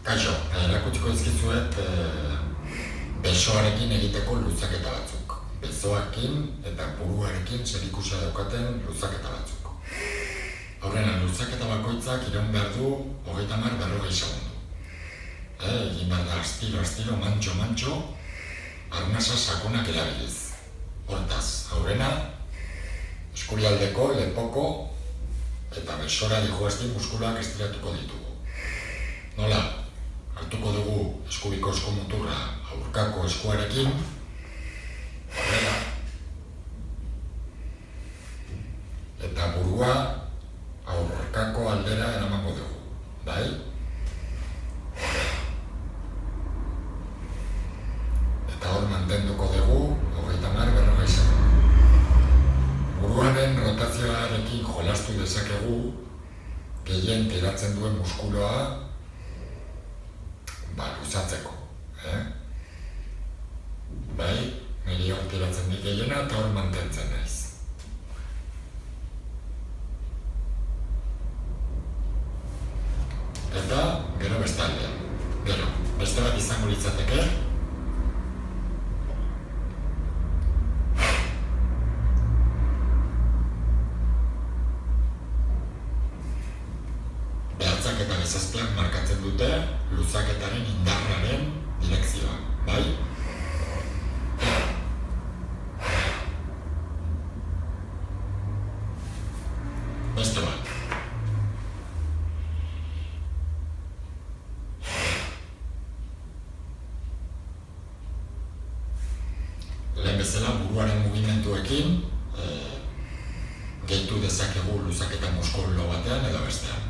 Kaixo, erakutsiko dizkizuet besoarekin egiteko luzaketa batzuk. Besoarekin eta buruarekin zerikusia daukaten luzaketa batzuk. Aurrena, luzaketa bakoitzak iraun behar du 30-40 segundu. Egin behar da astiro, mantxo, arnasa sakonak erabiliz. Hortaz, aurrena, eskurialdeko, lepoko eta besora dihoazti muskuluak estiratuko ditugu. Nola, hartuko dugu eskubiko eskumuturra aurkako eskuarekin, horrela, eta burua aurkako aldera eramango dugu, bai? Eta hor mantenduko dugu 30-40 segundu. Buruaren rotazioarekin jolastu dezakegu gehien tiratzen duen muskuloa luzatzeko. Bai, niri hor tiratzen dik gehiena eta hor mantentzen naiz. Eta gero bestaldean. Gero, beste bat izango litzateke. Behatzak eta bezazpiak markatzen dute luzaketaren indarraren direkzioa, bai? Beste bat. Lehen bezala buruaren mugimenduekin gehitu dezakegu luzaketa muskulo batean edo bestean.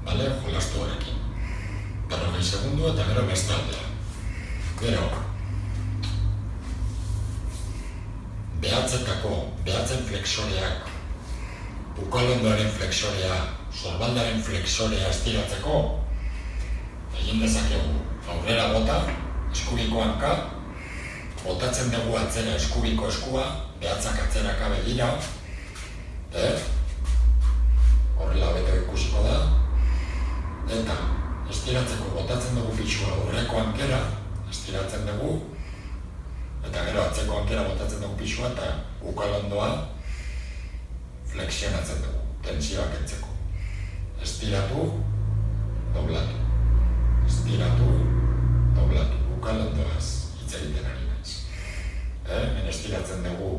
Bale, jolastu horrekin. 40 segundu eta gero beste aldea. Gero, behatzen flexoreak, bukalondoaren flexorea, sorbaldaren flexorea estiratzeko, egin dezakegu aurrera bota, eskubiko hanka, botatzen dugu atzera eskubiko eskua, behatzak atzeraka begira, horrela beto ikusiko da, eta estiratzeko botatzen dugu pixua aurreko hankera, estiratzen dugu, eta gero atzeko hankera botatzen dugu pixua eta ukalondoa flexionatzen dugu, tensioak entzeko. Estiratu, doblatu. Estiratu, doblatu. Ukalondoaz hitz egiten ari naiz. Hemen estiratzen dugu,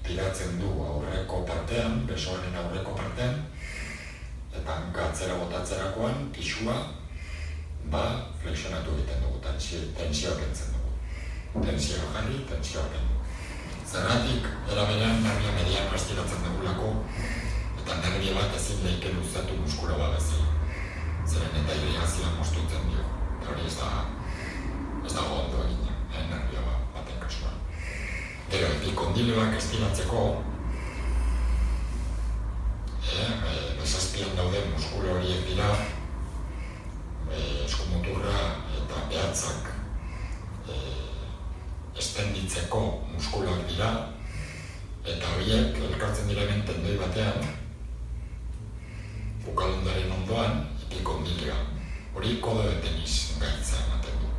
tiratzen dugu aurreko partean, besoaren aurreko partean, eta hanka atzera botatzerakoan, pixua, flexionatu egiten dugu, tensioak entzen dugu. Tensioak jarri, tensioak entzen dugu. Zergatik, eraberean nervia mediano estiratzen dugulako, eta nervia bat ezin lehike luzatu muskuro bat bezala. Zeren eta irrigazioa moztutzen dio. Eta hori ez dago ondo egina, nervia baten kasuan. Gero, epikondiloak estiratzeko, bezazpian dauden muskulo horiek dira, eskumuturra eta behatzak estenditzeko muskuloak dira, eta horiek elkartzen diren tendoi batean, bukalondaren ondoan, epikondilioa. Hori kodo de tenis gaitza ematen du.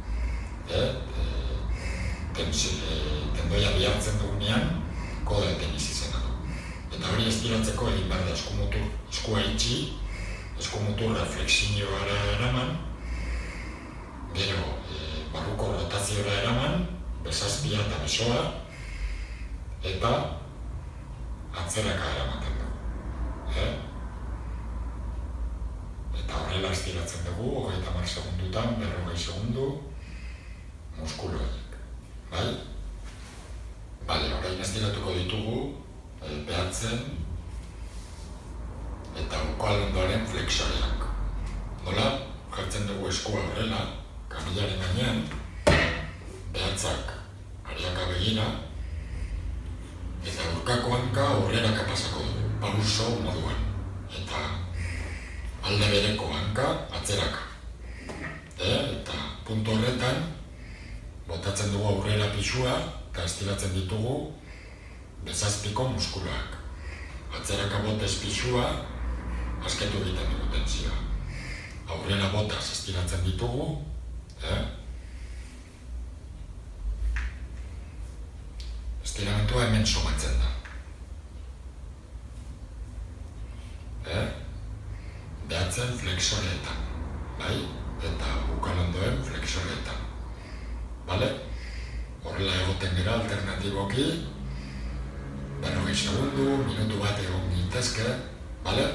Tendoia bihartzen dugunean, kodo de tenis izena du. Eta hori estiratzeko egin behar da eskua itxi, eskumuturra flexioara eraman, gero barruko rotaziora eraman, bezazpia eta besoa, eta atzeraka eramaten dugu. Eta horrela estiratzen dugu, 30 segundutan, 40 segundu, muskuloak. Bai? Bale, orain estiratuko ditugu, behatzen eta ukalondoaren flexoreak. Nola, jartzen dugu eskua horrela, kamilaren gainean, behatzak ariaka begira, eta aurkako hanka aurreraka pasako dugu, pauso moduan, eta alde bereko hanka atzeraka. Eta puntu horretan, botatzen dugu aurrera pixua, eta estiratzen ditugu bezazpiko muskuloak. Atzeraka botez pixua, asketu egiten dugu tensioa. Aurrera botaz estiratzen ditugu, Estiramentua hemen somatzen da. Behatzen flexoreetan, bai? Eta bukalondoen flexoreetan. Bale? Horrela egoten gara alternatiboki, 40 segundu, minutu bat egon gintezke, bale?